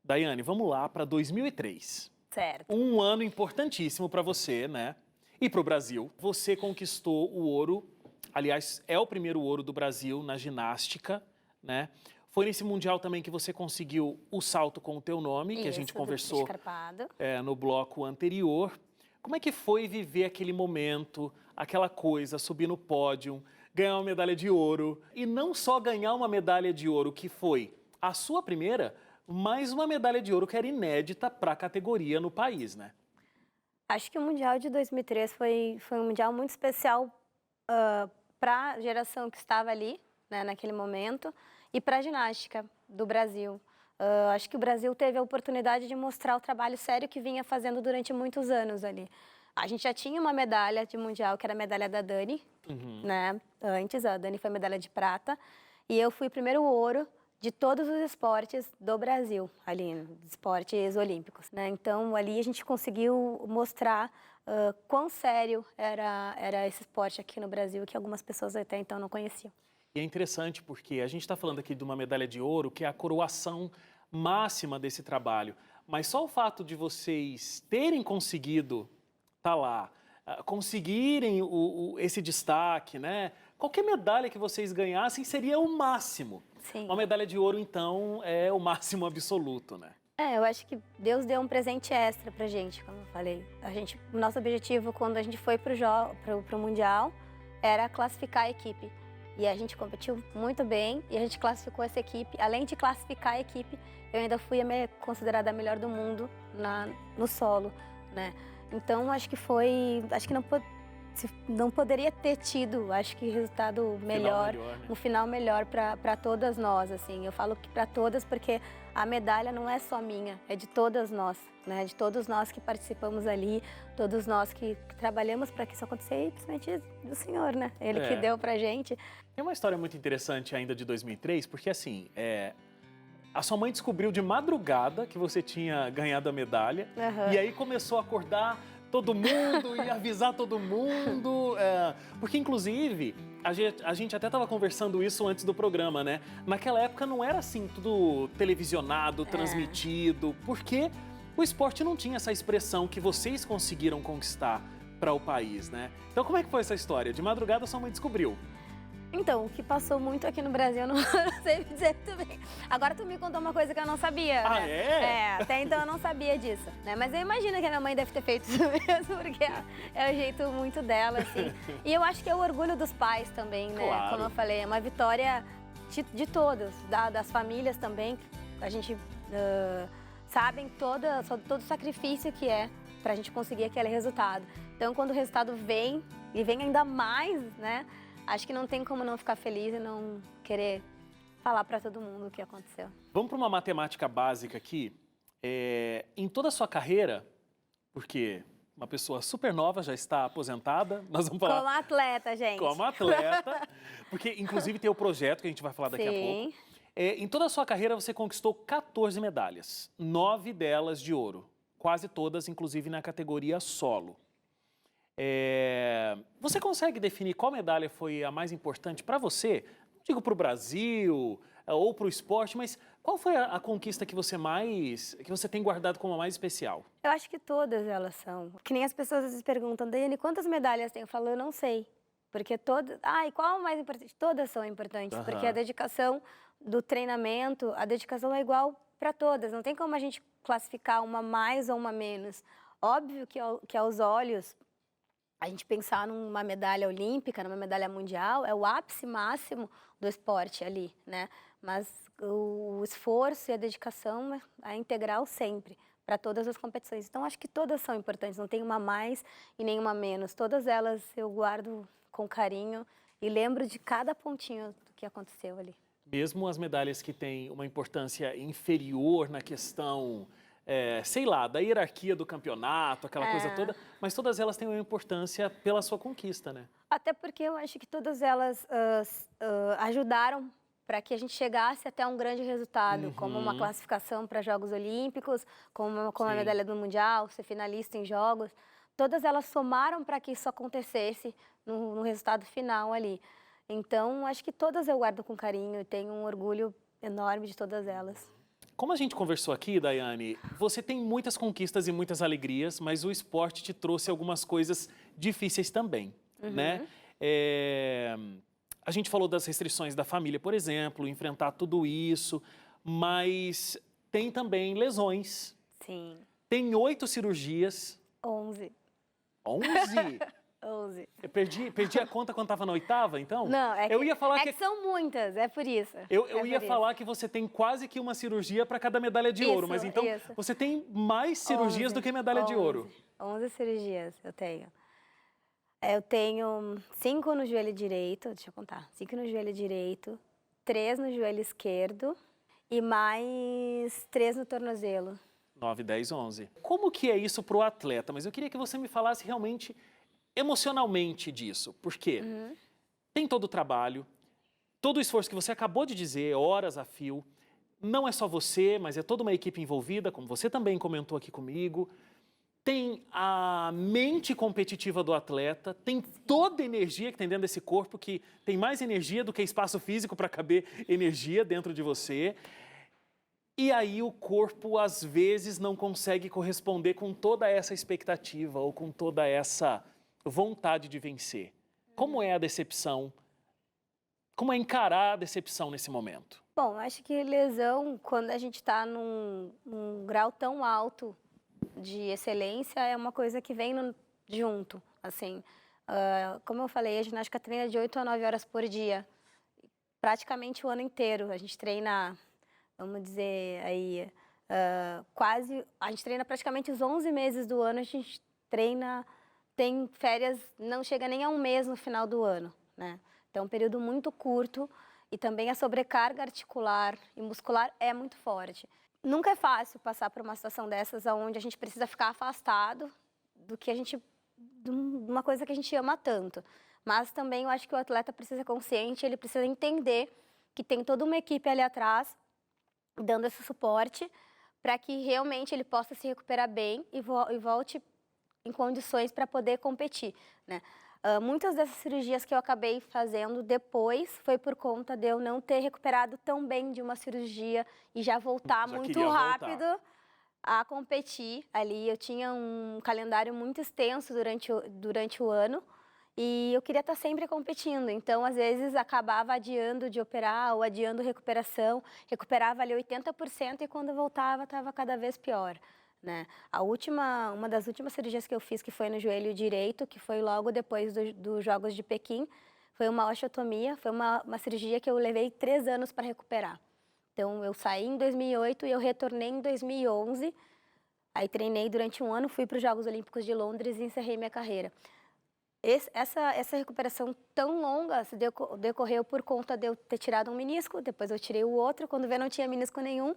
Daiane, vamos lá para 2003. Certo. Um ano importantíssimo para você, né? E para o Brasil. Você conquistou o ouro, aliás, é o primeiro ouro do Brasil na ginástica, né? Foi nesse Mundial também que você conseguiu o salto com o teu nome, que a gente Isso, do conversou escarpado. no bloco anterior. Como é que foi viver aquele momento, aquela coisa, subir no pódio, ganhar uma medalha de ouro? E não só ganhar uma medalha de ouro, que foi a sua primeira, mas uma medalha de ouro que era inédita para a categoria no país, né? Acho que o Mundial de 2003 foi um Mundial muito especial para a geração que estava ali, né, naquele momento, e para a ginástica do Brasil. Acho que o Brasil teve a oportunidade de mostrar o trabalho sério que vinha fazendo durante muitos anos ali. A gente já tinha uma medalha de Mundial, que era a medalha da Dani, né? Antes, a Dani foi medalha de prata, e eu fui primeiro ouro de todos os esportes do Brasil, ali, esportes olímpicos, né? Então, ali a gente conseguiu mostrar quão sério era esse esporte aqui no Brasil, que algumas pessoas até então não conheciam. E é interessante porque a gente está falando aqui de uma medalha de ouro, que é a coroação máxima desse trabalho. Mas só o fato de vocês terem conseguido estar lá, conseguirem esse destaque, né? Qualquer medalha que vocês ganhassem seria o máximo. Sim. Uma medalha de ouro, então, é o máximo absoluto, né? Eu acho que Deus deu um presente extra pra gente, como eu falei. O nosso objetivo, quando a gente foi pro Mundial, era classificar a equipe. E a gente competiu muito bem e a gente classificou essa equipe. Além de classificar a equipe, eu ainda fui considerada a melhor do mundo no solo, né? Então, acho que não poderia ter tido, acho que resultado melhor, né? um final melhor para todas nós, assim. Eu falo que para todas porque a medalha não é só minha, é de todas nós, né? De todos nós que participamos ali, todos nós que trabalhamos para que isso acontecesse, e principalmente do Senhor, né? Ele que deu pra gente. Tem uma história muito interessante ainda de 2003, porque assim, a sua mãe descobriu de madrugada que você tinha ganhado a medalha, e aí começou a acordar todo mundo e avisar todo mundo, porque inclusive a gente até estava conversando isso antes do programa, né? Naquela época não era assim tudo televisionado, transmitido, porque o esporte não tinha essa expressão que vocês conseguiram conquistar para o país, né? Então como é que foi essa história? De madrugada sua mãe descobriu. Então, o que passou muito aqui no Brasil, eu não sei dizer também. Agora tu me contou uma coisa que eu não sabia, Ah, né? é? Até então eu não sabia disso, né? Mas eu imagino que a minha mãe deve ter feito isso mesmo, porque é o jeito muito dela, assim. E eu acho que é o orgulho dos pais também, né? Claro. Como eu falei, é uma vitória de todos, das famílias também. A gente sabem todo o sacrifício que é pra gente conseguir aquele resultado. Então, quando o resultado vem, e vem ainda mais, né? Acho que não tem como não ficar feliz e não querer falar para todo mundo o que aconteceu. Vamos para uma matemática básica aqui. Em toda a sua carreira, porque uma pessoa super nova já está aposentada, nós vamos falar... Como atleta, gente. Como atleta, porque inclusive tem o projeto que a gente vai falar daqui a pouco. Em toda a sua carreira você conquistou 14 medalhas, 9 delas de ouro, quase todas inclusive na categoria solo. Você consegue definir qual medalha foi a mais importante para você? Não digo para o Brasil ou para o esporte, mas qual foi a conquista que você tem guardado como a mais especial? Eu acho que todas elas são. Que nem as pessoas às vezes perguntam, Daiane, quantas medalhas tem? Eu falo, eu não sei. Porque todas... e qual a mais importante? Todas são importantes, porque a dedicação do treinamento, a dedicação é igual para todas. Não tem como a gente classificar uma mais ou uma menos. Óbvio que aos olhos... A gente pensar numa medalha olímpica, numa medalha mundial, é o ápice máximo do esporte ali, né? Mas o esforço e a dedicação é integral sempre, para todas as competições. Então, acho que todas são importantes, não tem uma mais e nenhuma menos. Todas elas eu guardo com carinho e lembro de cada pontinho do que aconteceu ali. Mesmo as medalhas que têm uma importância inferior na questão... sei lá, da hierarquia do campeonato, aquela coisa toda, mas todas elas têm uma importância pela sua conquista, né? Até porque eu acho que todas elas ajudaram para que a gente chegasse até um grande resultado, como uma classificação para Jogos Olímpicos, como a medalha do Mundial, ser finalista em Jogos. Todas elas somaram para que isso acontecesse no resultado final ali. Então, acho que todas eu guardo com carinho e tenho um orgulho enorme de todas elas. Como a gente conversou aqui, Daiane, você tem muitas conquistas e muitas alegrias, mas o esporte te trouxe algumas coisas difíceis também, né? A gente falou das restrições da família, por exemplo, enfrentar tudo isso, mas tem também lesões. Sim. Tem 8 cirurgias. 11. 11? 11. Eu perdi a conta quando estava na 8ª, então? Não, eu ia falar que são muitas, é por isso. Eu ia falar que você tem quase que uma cirurgia para cada medalha de ouro, mas então você tem mais cirurgias do que medalha de ouro. 11 cirurgias eu tenho. Eu tenho 5 no joelho direito, deixa eu contar, 5 no joelho direito, 3 no joelho esquerdo e mais 3 no tornozelo. 9, 10, 11. Como que é isso para o atleta? Mas eu queria que você me falasse realmente emocionalmente disso, porque tem todo o trabalho, todo o esforço que você acabou de dizer, horas a fio, não é só você, mas é toda uma equipe envolvida, como você também comentou aqui comigo, tem a mente competitiva do atleta, tem toda a energia que tem dentro desse corpo, que tem mais energia do que espaço físico para caber energia dentro de você. E aí o corpo, às vezes, não consegue corresponder com toda essa expectativa ou com toda essa vontade de vencer. Como é a decepção? Como é encarar a decepção nesse momento? Bom, acho que lesão, quando a gente está num grau tão alto de excelência, é uma coisa que vem junto, assim. Como eu falei, a ginástica treina de 8 a 9 horas por dia, praticamente o ano inteiro. A gente treina, vamos dizer aí, a gente treina praticamente os 11 meses do ano, a gente treina, tem férias, não chega nem a um mês no final do ano, né? Então, é um período muito curto e também a sobrecarga articular e muscular é muito forte. Nunca é fácil passar por uma situação dessas onde a gente precisa ficar afastado de uma coisa que a gente ama tanto. Mas também eu acho que o atleta precisa ser consciente, ele precisa entender que tem toda uma equipe ali atrás dando esse suporte para que realmente ele possa se recuperar bem e volte em condições para poder competir, né? Muitas dessas cirurgias que eu acabei fazendo depois foi por conta de eu não ter recuperado tão bem de uma cirurgia e já voltar muito rápido a competir ali. Eu tinha um calendário muito extenso durante o ano e eu queria estar sempre competindo. Então, às vezes, acabava adiando de operar ou adiando recuperação. Recuperava ali 80% e quando voltava estava cada vez pior, né? Uma das últimas cirurgias que eu fiz, que foi no joelho direito, que foi logo depois dos Jogos de Pequim, foi uma osteotomia, foi uma cirurgia que eu levei 3 anos para recuperar. Então, eu saí em 2008 e eu retornei em 2011, aí treinei durante um ano, fui para os Jogos Olímpicos de Londres e encerrei minha carreira. Essa recuperação tão longa se decorreu por conta de eu ter tirado um menisco, depois eu tirei o outro, quando veio não tinha menisco nenhum,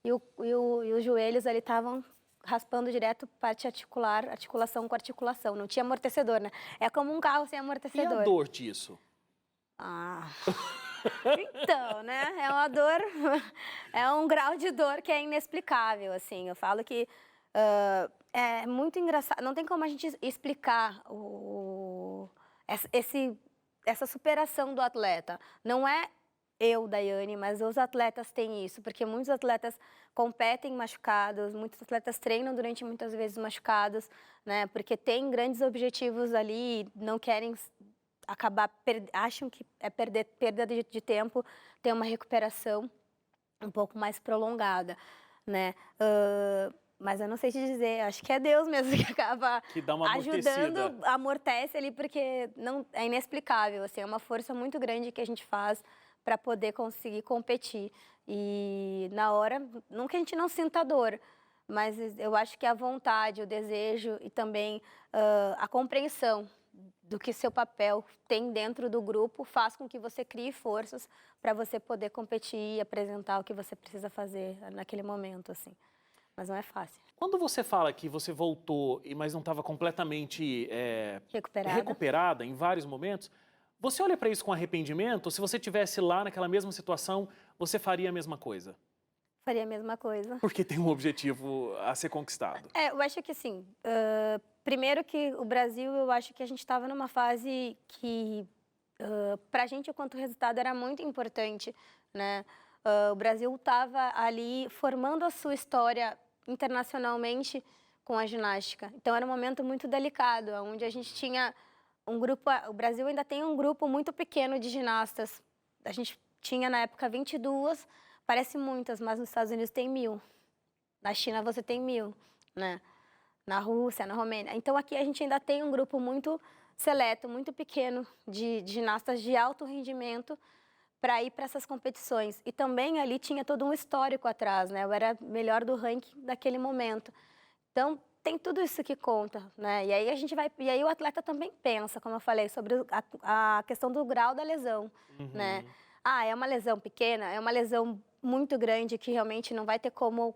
e os joelhos ali estavam raspando direto parte articular, articulação com articulação. Não tinha amortecedor, né? É como um carro sem amortecedor. E a dor disso? Então, né? É uma dor, é um grau de dor que é inexplicável, assim. Eu falo que é muito engraçado. Não tem como a gente explicar essa superação do atleta. Não é eu, Daiane, mas os atletas têm isso, porque muitos atletas competem machucados, muitos atletas treinam durante muitas vezes machucados, né? Porque têm grandes objetivos ali, não querem acabar, acham que é perda de tempo, ter uma recuperação um pouco mais prolongada, né? Mas eu não sei te dizer, acho que é Deus mesmo que acaba ajudando, amortece ali, porque não, é inexplicável, assim, é uma força muito grande que a gente faz para poder conseguir competir. E na hora, não que a gente não sinta dor, mas eu acho que a vontade, o desejo e também a compreensão do que seu papel tem dentro do grupo faz com que você crie forças para você poder competir e apresentar o que você precisa fazer naquele momento, assim. Mas não é fácil. Quando você fala que você voltou, mas não estava completamente recuperada em vários momentos, você olha para isso com arrependimento? Ou se você estivesse lá naquela mesma situação, você faria a mesma coisa? Faria a mesma coisa. Porque tem um objetivo a ser conquistado. Eu acho que assim, primeiro que o Brasil, eu acho que a gente estava numa fase que, para a gente, o quanto o resultado era muito importante, né? o Brasil estava ali formando a sua história internacionalmente com a ginástica. Então, era um momento muito delicado, onde a gente tinha um grupo... O Brasil ainda tem um grupo muito pequeno de ginastas. A gente tinha, na época, 22, parece muitas, mas nos Estados Unidos tem 1.000. Na China, você tem 1.000, né? Na Rússia, na Romênia. Então, aqui a gente ainda tem um grupo muito seleto, muito pequeno de ginastas de alto rendimento para ir para essas competições. E também ali tinha todo um histórico atrás, né? Eu era melhor do ranking daquele momento. Então, tem tudo isso que conta, né? E aí a gente vai... E aí o atleta também pensa, como eu falei, sobre a questão do grau da lesão, né? Ah, é uma lesão pequena? É uma lesão muito grande que realmente não vai ter como...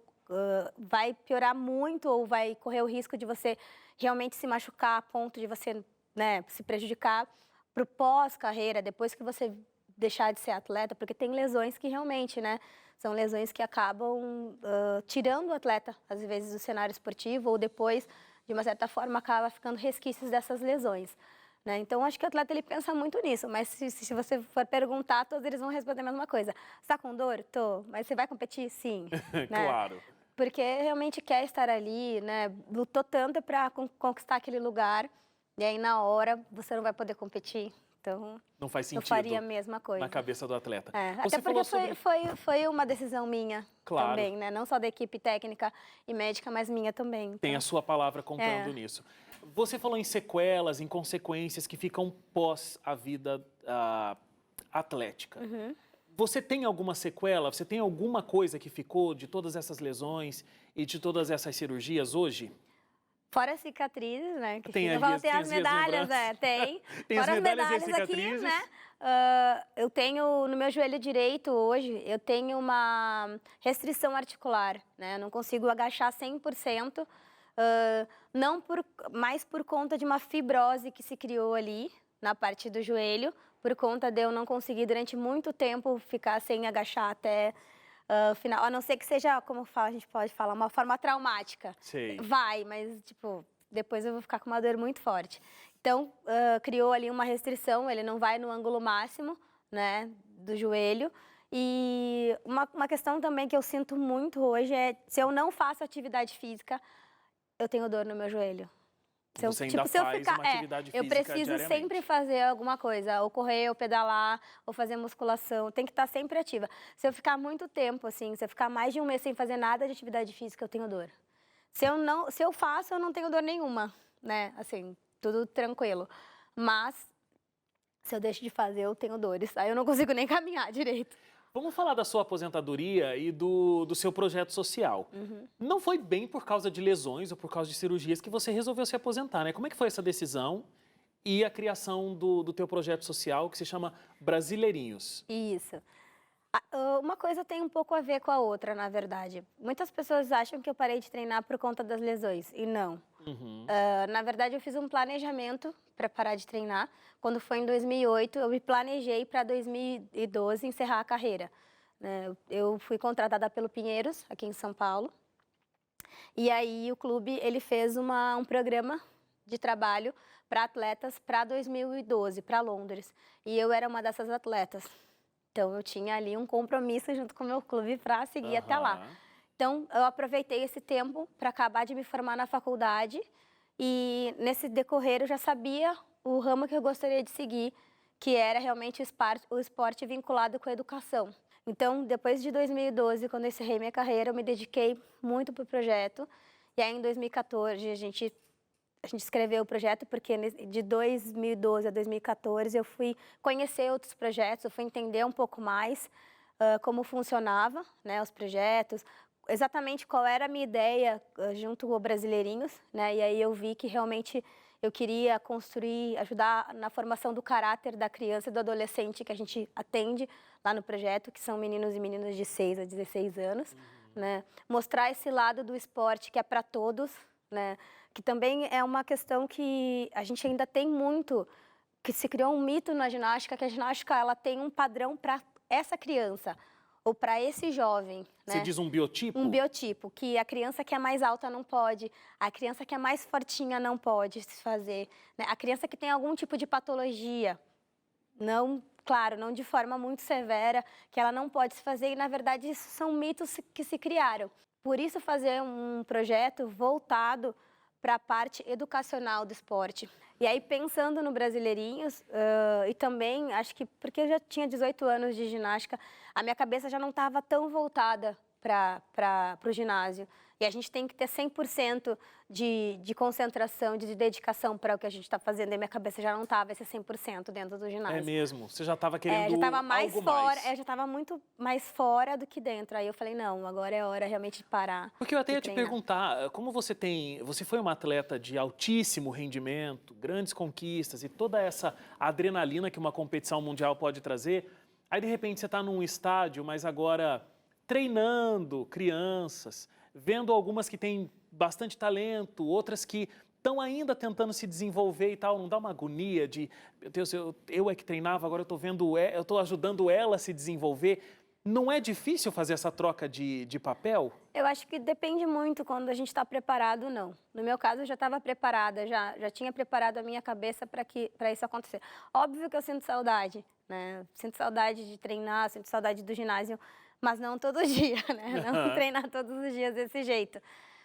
vai piorar muito ou vai correr o risco de você realmente se machucar a ponto de você, né, se prejudicar para o pós-carreira, depois que você deixar de ser atleta, porque tem lesões que realmente, né, são lesões que acabam tirando o atleta, às vezes, do cenário esportivo ou depois, de uma certa forma, acaba ficando resquícios dessas lesões. Né? Então, acho que o atleta ele pensa muito nisso, mas se você for perguntar, todos eles vão responder a mesma coisa. Você está com dor? Tô. Mas você vai competir? Sim. Né? Claro. Porque realmente quer estar ali, né? Lutou tanto para conquistar aquele lugar, e aí na hora você não vai poder competir. Então, não faz sentido. Eu faria a mesma coisa. Na cabeça do atleta. Até porque foi uma decisão minha também, né? Não só da equipe técnica e médica, mas minha também. Então... Tem a sua palavra contando nisso. Você falou em sequelas, em consequências que ficam pós a vida atlética. Você tem alguma sequela? Você tem alguma coisa que ficou de todas essas lesões e de todas essas cirurgias hoje? Fora as cicatrizes, né? Que tem as medalhas, né? Tem. Tem Fora as medalhas aqui, né? Eu tenho, no meu joelho direito hoje, eu tenho uma restrição articular, né? Eu não consigo agachar 100%, mais por conta de uma fibrose que se criou ali, na parte do joelho, por conta de eu não conseguir durante muito tempo ficar sem agachar até o final. A não ser que seja, como a gente pode falar, uma forma traumática. Sei. Vai, mas tipo, depois eu vou ficar com uma dor muito forte. Então, criou ali uma restrição, ele não vai no ângulo máximo, né, do joelho. E uma questão também que eu sinto muito hoje é, se eu não faço atividade física, eu tenho dor no meu joelho. Você ainda faz uma atividade física eu preciso sempre fazer alguma coisa, ou correr, ou pedalar, ou fazer musculação, tem que estar sempre ativa. Se eu ficar muito tempo, assim, se eu ficar mais de um mês sem fazer nada de atividade física, eu tenho dor. Se eu faço, eu não tenho dor nenhuma, né, assim, tudo tranquilo. Mas, se eu deixo de fazer, eu tenho dores, aí eu não consigo nem caminhar direito. Vamos falar da sua aposentadoria e do seu projeto social. Não foi bem por causa de lesões ou por causa de cirurgias que você resolveu se aposentar, né? Como é que foi essa decisão e a criação do teu projeto social que se chama Brasileirinhos? Isso. Uma coisa tem um pouco a ver com a outra, na verdade. Muitas pessoas acham que eu parei de treinar por conta das lesões, e não. Na verdade, eu fiz um planejamento para parar de treinar. Quando foi em 2008, eu me planejei para 2012 encerrar a carreira. Eu fui contratada pelo Pinheiros, aqui em São Paulo. E aí o clube ele fez um programa de trabalho para atletas para 2012, para Londres. E eu era uma dessas atletas. Então, eu tinha ali um compromisso junto com o meu clube para seguir até lá. Então, eu aproveitei esse tempo para acabar de me formar na faculdade e, nesse decorrer, eu já sabia o ramo que eu gostaria de seguir, que era realmente o esporte vinculado com a educação. Então, depois de 2012, quando eu encerrei minha carreira, eu me dediquei muito para o projeto. E aí, em 2014, a gente escreveu o projeto, porque de 2012 a 2014 eu fui conhecer outros projetos, eu fui entender um pouco mais como funcionava, né, os projetos, exatamente qual era a minha ideia junto com o Brasileirinhos, né, e aí eu vi que realmente eu queria construir, ajudar na formação do caráter da criança e do adolescente que a gente atende lá no projeto, que são meninos e meninas de 6 a 16 anos, né, mostrar esse lado do esporte que é para todos, né, que também é uma questão que a gente ainda tem muito, que se criou um mito na ginástica, que a ginástica ela tem um padrão para essa criança, ou para esse jovem. Né? Você diz um biotipo? Um biotipo, que a criança que é mais alta não pode, a criança que é mais fortinha não pode se fazer, né? A criança que tem algum tipo de patologia não claro, não de forma muito severa, que ela não pode se fazer, e na verdade isso são mitos que se criaram. Por isso fazer um projeto voltado para a parte educacional do esporte. E aí pensando no Brasileirinhos, e também acho que porque eu já tinha 18 anos de ginástica, a minha cabeça já não estava tão voltada para o ginásio. E a gente tem que ter 100% de concentração, de dedicação para o que a gente está fazendo. E minha cabeça já não estava esse 100% dentro do ginásio. É mesmo? Você já estava querendo já estava mais algo fora, mais? já estava muito mais fora do que dentro. Aí eu falei, não, agora é hora realmente de parar. Porque eu até ia te treinar. perguntar, como você foi uma atleta de altíssimo rendimento, grandes conquistas e toda essa adrenalina que uma competição mundial pode trazer, aí de repente você está num estádio, mas agora treinando crianças, vendo algumas que têm bastante talento, outras que estão ainda tentando se desenvolver e tal, não dá uma agonia de, meu Deus, eu é que treinava, agora eu estou ajudando ela a se desenvolver. Não é difícil fazer essa troca de papel? Eu acho que depende muito quando a gente está preparado ou não. No meu caso, eu já estava preparada, já tinha preparado a minha cabeça para isso acontecer. Óbvio que eu sinto saudade, né? Sinto saudade de treinar, sinto saudade do ginásio, mas não todo dia, né? Não treinar todos os dias desse jeito.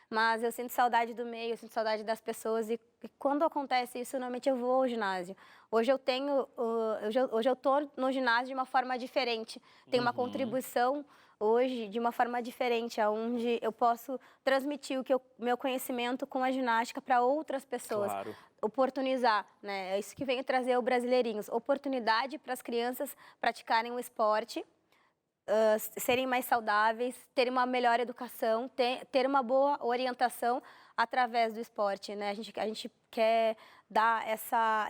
Mas eu sinto saudade do meio, eu sinto saudade das pessoas e quando acontece isso, normalmente eu vou ao ginásio. Hoje eu tô no ginásio de uma forma diferente. Tem uma contribuição hoje de uma forma diferente, onde eu posso transmitir meu conhecimento com a ginástica para outras pessoas. Claro. Oportunizar, né? É isso que vem trazer o Brasileirinhos. Oportunidade para as crianças praticarem o esporte, serem mais saudáveis, terem uma melhor educação, ter uma boa orientação através do esporte, né? A gente quer dar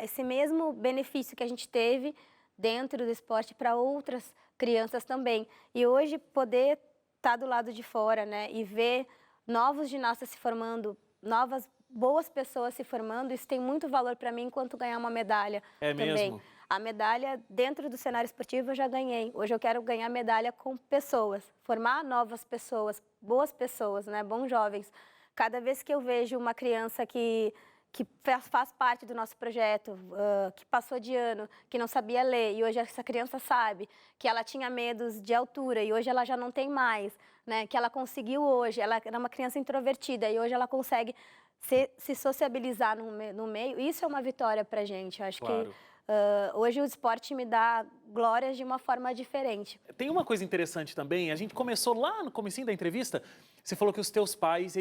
esse mesmo benefício que a gente teve dentro do esporte para outras crianças também. E hoje poder estar do lado de fora, né, e ver novos ginastas se formando, novas boas pessoas se formando, isso tem muito valor para mim enquanto ganhar uma medalha também. Mesmo? A medalha dentro do cenário esportivo eu já ganhei. Hoje eu quero ganhar medalha com pessoas, formar novas pessoas, boas pessoas, né, bons jovens. Cada vez que eu vejo uma criança que faz parte do nosso projeto, que passou de ano, que não sabia ler, e hoje essa criança sabe, que ela tinha medos de altura e hoje ela já não tem mais, né? Que ela conseguiu hoje, ela era uma criança introvertida e hoje ela consegue se sociabilizar no meio, isso é uma vitória pra gente. Eu acho Claro. que hoje o esporte me dá glórias de uma forma diferente. Tem uma coisa interessante também, a gente começou lá no comecinho da entrevista, você falou que os teus pais,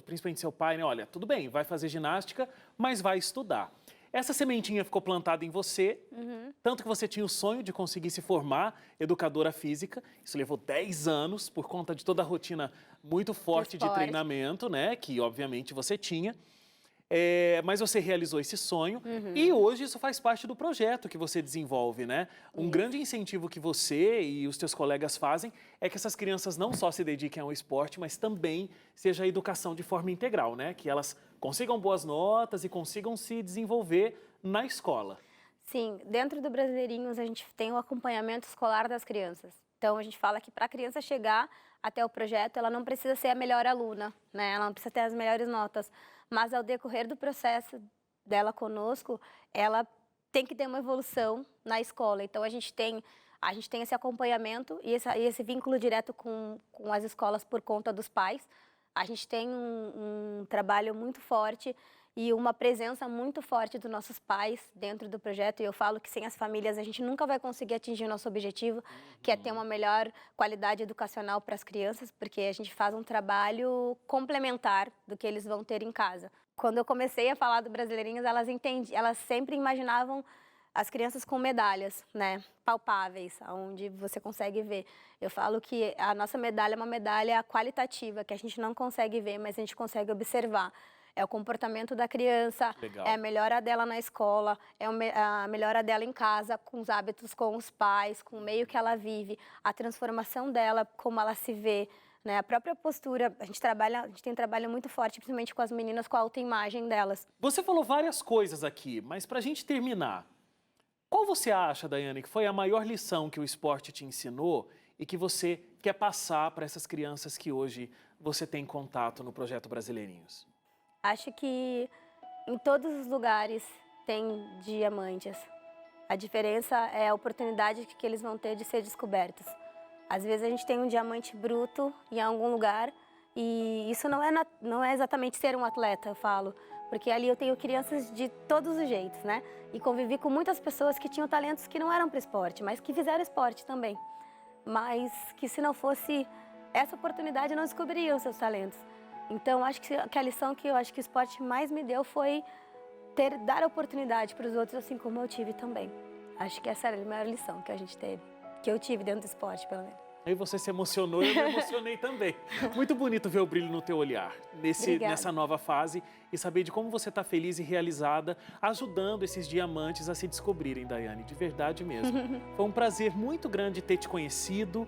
principalmente seu pai, né, olha, tudo bem, vai fazer ginástica, mas vai estudar. Essa sementinha ficou plantada em você, tanto que você tinha o sonho de conseguir se formar educadora física, isso levou 10 anos por conta de toda a rotina muito forte de treinamento, né, que obviamente você tinha. Mas você realizou esse sonho e hoje isso faz parte do projeto que você desenvolve, né? Um grande incentivo que você e os teus colegas fazem é que essas crianças não só se dediquem ao esporte, mas também seja a educação de forma integral, né? Que elas consigam boas notas e consigam se desenvolver na escola. Sim, dentro do Brasileirinhos a gente tem o acompanhamento escolar das crianças. Então a gente fala que para a criança chegar até o projeto, ela não precisa ser a melhor aluna, né? Ela não precisa ter as melhores notas. Mas ao decorrer do processo dela conosco, ela tem que ter uma evolução na escola. Então a gente tem esse acompanhamento e esse vínculo direto com as escolas por conta dos pais. A gente tem um trabalho muito forte e uma presença muito forte dos nossos pais dentro do projeto. E eu falo que sem as famílias a gente nunca vai conseguir atingir o nosso objetivo, que é ter uma melhor qualidade educacional para as crianças, porque a gente faz um trabalho complementar do que eles vão ter em casa. Quando eu comecei a falar do Brasileirinhos, elas sempre imaginavam as crianças com medalhas, né, palpáveis, onde você consegue ver. Eu falo que a nossa medalha é uma medalha qualitativa, que a gente não consegue ver, mas a gente consegue observar. É o comportamento da criança, Legal. É a melhora dela na escola, é a melhora dela em casa, com os hábitos com os pais, com o meio que ela vive, a transformação dela, como ela se vê, né? A própria postura, a gente tem um trabalho muito forte, principalmente com as meninas, com a autoimagem delas. Você falou várias coisas aqui, mas para a gente terminar, qual você acha, Daiane, que foi a maior lição que o esporte te ensinou e que você quer passar para essas crianças que hoje você tem contato no Projeto Brasileirinhos? Acho que em todos os lugares tem diamantes. A diferença é a oportunidade que eles vão ter de ser descobertos. Às vezes a gente tem um diamante bruto em algum lugar e isso não é exatamente ser um atleta, eu falo. Porque ali eu tenho crianças de todos os jeitos, né? E convivi com muitas pessoas que tinham talentos que não eram para esporte, mas que fizeram esporte também. Mas que se não fosse essa oportunidade, não descobririam seus talentos. Então, acho que a lição que eu acho que o esporte mais me deu foi dar oportunidade para os outros, assim como eu tive também. Acho que essa era a maior lição que a gente teve, que eu tive dentro do esporte, pelo menos. Aí você se emocionou e eu me emocionei também. Muito bonito ver o brilho no teu olhar nessa nova fase e saber de como você está feliz e realizada, ajudando esses diamantes a se descobrirem, Daiane, de verdade mesmo. Foi um prazer muito grande ter te conhecido,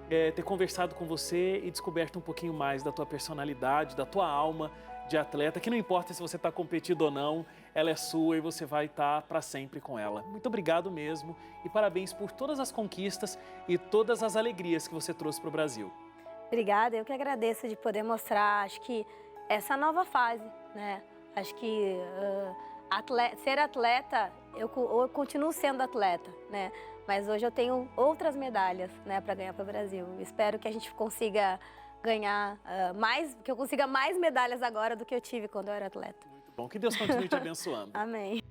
ter conversado com você e descoberto um pouquinho mais da tua personalidade, da tua alma de atleta, que não importa se você está competindo ou não, ela é sua e você vai estar para sempre com ela. Muito obrigado mesmo e parabéns por todas as conquistas e todas as alegrias que você trouxe para o Brasil. Obrigada, eu que agradeço de poder mostrar, acho que essa nova fase, né? Acho que ser atleta, eu continuo sendo atleta, né? Mas hoje eu tenho outras medalhas, né, para ganhar para o Brasil. Espero que a gente consiga ganhar que eu consiga mais medalhas agora do que eu tive quando eu era atleta. Muito bom, que Deus continue te abençoando. Amém.